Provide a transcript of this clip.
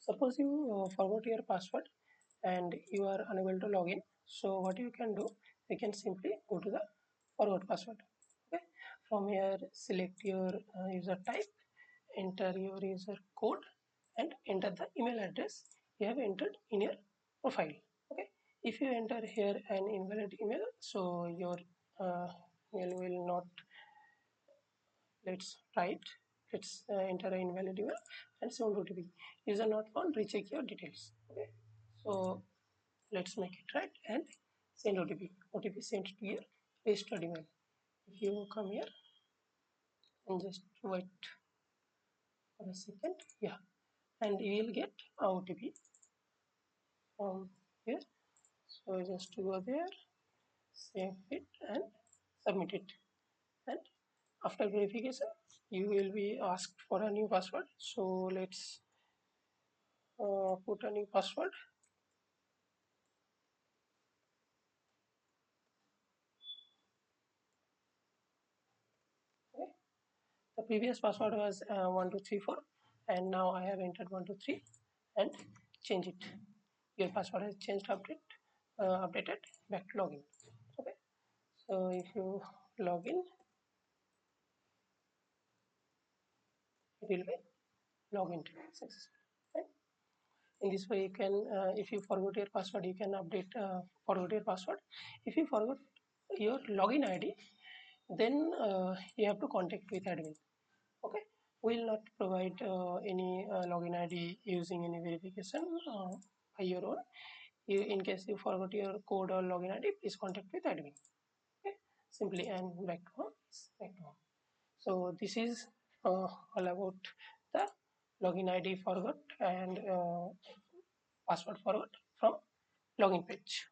Suppose you forgot your password and you are unable to log in. So what you can do, you can simply go to the forgot password. Okay, from here select your user type, enter your user code, and enter the email address you have entered in your profile. Okay, if you enter here an invalid email, so your email will not, let's write, let's enter an invalid email and send OTP. User not found, recheck your details. Okay, so let's make it right and send OTP. OTP sent to your registered email. If you come here and just wait for a second, yeah, and you will get a OTP from here. So just to go there, save it and submit it. And after verification, you will be asked for a new password. So let's put a new password. Okay. The previous password was 1234, and now I have entered 123 and change it. Your password has changed, updated, back to login. Okay. So if you log in, it will be login successful. Right? In this way, you can, if you forgot your password, you can update, forgot your password. If you forgot your login ID, then you have to contact with admin. Okay, will not provide any login ID using any verification by your own. In case you forgot your code or login ID, please contact with admin. Okay, simply, and back to home. Back to home. So this is all about the login ID forgot and password forgot from login page.